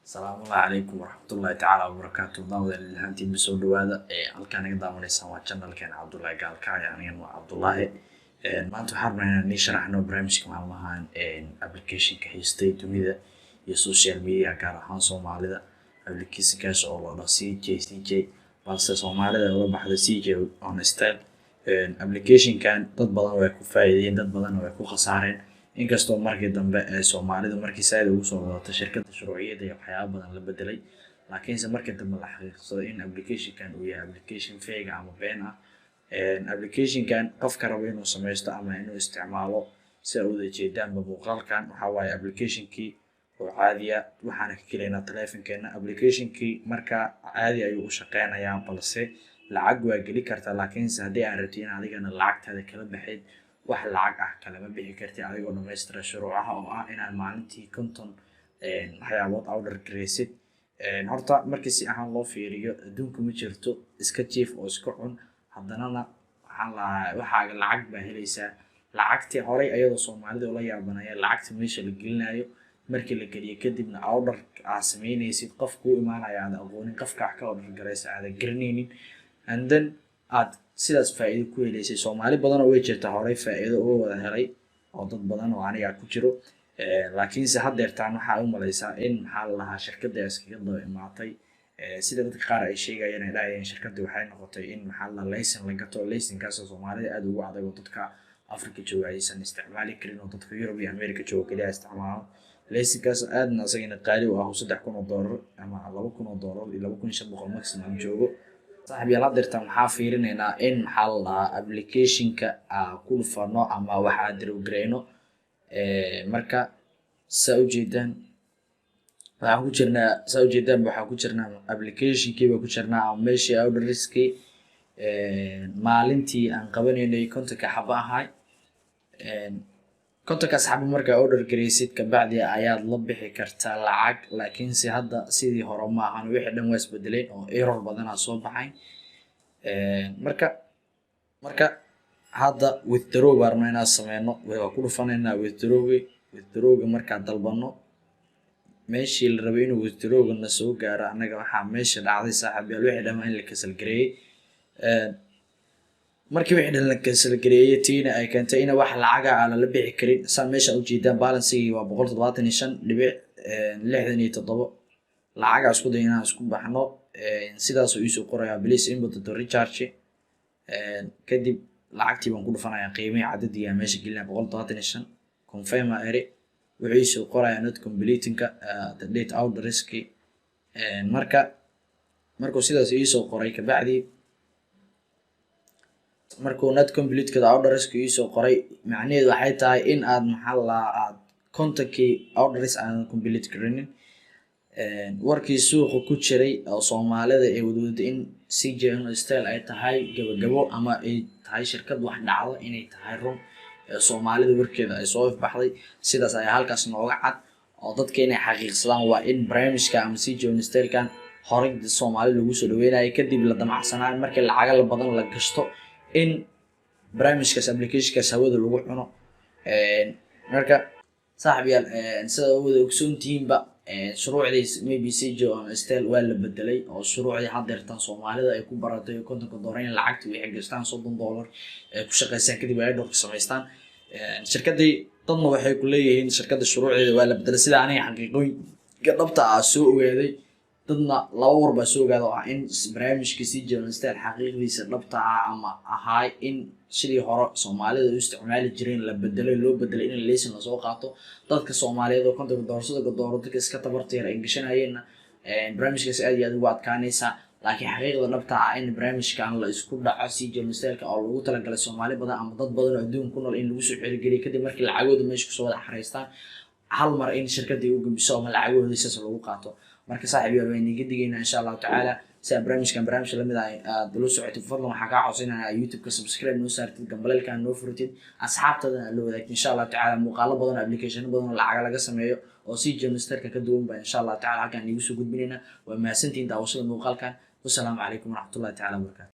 Asalaamu calaykum waraxmatullaahi tacaala wabarakaatu. Daawada lilahaantiin bisoo dhawaada halkaan naga daawanaysan waa channelkeena Cabdullaahi Gaalkacyo anigan waa Cabdullaahi. Maanta waxaan rabnaa inaan nii sharaxno barnaamijka maalmahan applicationka haystay dunida iyo social media gaar ahaan Soomaalida. Applicationkaas oo la dhaho CJ balse Soomaalida ula baxda CJ on style. Applicationkan dad badan way ku faa'iideen, dad badan way ku khasaareen. inkastoo markii dambe ee Soomaalida markii saad ugu soo wadato shirkadda shuruuciyada iyo waxyaabo badan la bedelay, laakiinse markii dambe la xaqiiqsaday in applicationkan uu yahay application fake ama been ah. Applicationkan qofka rabo inuu sameysto ama inuu isticmaalo si uu wada jeedaanba muuqaalkan waxa waaye applicationkii oo caadiya waxaana ka keenaynaa taleefankeena. Applicationkii marka caadi ayuu u shaqeynayaa balse lacag waa geli kartaa, laakiinse haddii aan rabtid in adigana lacagtaada kala baxeyd wax lacag ah kalama bixi kartid adigoo dhammaystira shuruucaha oo ah inaad maalintii 50 waxyaabood order gareysid. Horta markii si ahaan loo fiiriyo adduunka ma jirto iska jiif oo iska cun haddanana waxaan lahaa waxaaga lacag baa helaysaa. Lacagtii horey ayadoo Soomaalida ula yaabanaya lacagta meesha la gelinayo markii la geliyo kadibna order aad sameynaysid qof kuu imaanaya aad aqoonin qofka ka order gareysa aad garanaynin and then aad sidaas faa'iido ku helaysay. Soomaali badan oo way jirtaa horey faa'iido uga wada helay oo dad badan oo aniga ku jiro, laakiinse haddeertaan waxaa u malaysaa in maxaa la lahaa shirkadda iskaga daba imaatay sida dadka qaar ay sheegayeen ay dhahayeen shirkadda waxay noqotay in maxaa la laysan la gato. Laysankaas oo Soomaalida aad ugu adag oo dadka Afrika jooga aysan isticmaali karin oo dadka Europe iyo America jooga kaliya isticmaalo. Laysankaas aadna asagana qaali u ah $3,000 ama $2,000 iyo $2,500 maximum joogo. صاحبي الله درت محا فيرينينا إن محل application ka ku dhufano ama waxa diru greyno marka saujeedan waxa ku jirnaa application kiiba ku jirnaa ama meeshii orderski maalintii aan qabanaynay kontonka xabo ahay kontonka xabo marka order gareysid ka bacdi ayaad la bixi kartaa lacag, laakiinse hadda sidii hore ma ahan wixii dhan waa isbedeleen oo error badan soo baxay. marka hadda withdraw barno inaan sameeyno waa ku dhufanayna withdrawga marka dalbano meeshii la rabay inuu withdrawga na soo gaaro anaga waxa meesha dhacday saaxiibayaal wixii dhan in la cancel gareeyay. markii wixii dhan la cancel gareeyay tiina ay keentay in wax lacag ah la bixi karin. san meesha u jeedaan balance-igi waa 175.67 lacag isku dayna isku baxno sidaas oo isu qoraya please input to recharge kadib lacagtii baan ku dhufanayaa qiimaha cadadiga meesha gelina 175 confirm ere wuxuu isu qoraya not completing the date order risk. markuu sidaas isu qoray ka bacdi markuu not complete ka order risk isu qoray macnaheedu waxay tahay in aad maxaa la aad kontakii order risk aan complete garinin. warkii suuqa ku jiray oo Soomaalida ay wadwada in CJ on style ay tahay gabagabo ama ay tahay shirkad wax dhacdo inay tahay run. Soomaalida warkeeda ay soo ifbaxday sidaas ay halkaas nooga cad oo dadka inay xaqiiqsadaan waa in barnaamijka ama CJ on style kan horey Soomaalida lagu soo dhaweynayay kadib la damacsanaan markii lacag badan la gashto in barnaamijkaas applicationkaas hawada lagu cuno. marka saaxiibayaal sida wada ogsoontiinba shuruucdiis maybe CJ on style waa la bedelay oo shuruucdii haddeertan Soomaalida ay ku baratay $50 in lacagta wixii gastaan $30 ku shaqeystaan kadib ay dhowr sameystaan. shirkadii dadna waxay ku leeyihiin shirkadda shuruucdeeda waa la bedelay sida aniga xaqiiqooyinka dhabta ah soo ogaaday. dadna laba war baa soo ogaaday oo in barnaamijka CJ on style xaqiiqdiisa dhabta ah ama ahay in sidii hore Soomaalida u isticmaali jireen la bedelay loo bedelay in laysan la soo qaato dadka Soomaaliyeed oo $50 dadka iska tabartay ay gashanayeen barnaamijkaas aad iyo aad ugu adkaanaysa. laakiin xaqiiqda dhabta ah in barnaamijkan la isku dhaco CJ on style oo lagu talagalay Soomaali badan ama dad badan oo adduunka ku nool in lagu soo xiriir kadib markii lacagooda meesha ku soo wada xareystaan hal mar in shirkadii u gudbiso ama lacagooda sidaas lagu qaato. marka saaxiibayaal waan idin digaynaa insha Allah tacaala si barnaamijkan barnaamij la mid ah aad la socoto fadlan waxaa ka codsanaya YouTube-ka subscribe noo saartid gambaleelka noo furtid asxaabtada la wadaag insha Allah tacaala muuqaalo badan application badan lacag laga sameeyo oo CJ on style ka duwan baa insha Allah tacaala halkaan igu soo gudbinayna. waa mahadsantiin daawashada muuqaalkan. wassalaamu calaykum waraxmatullaahi tacaala wabarakaatuh.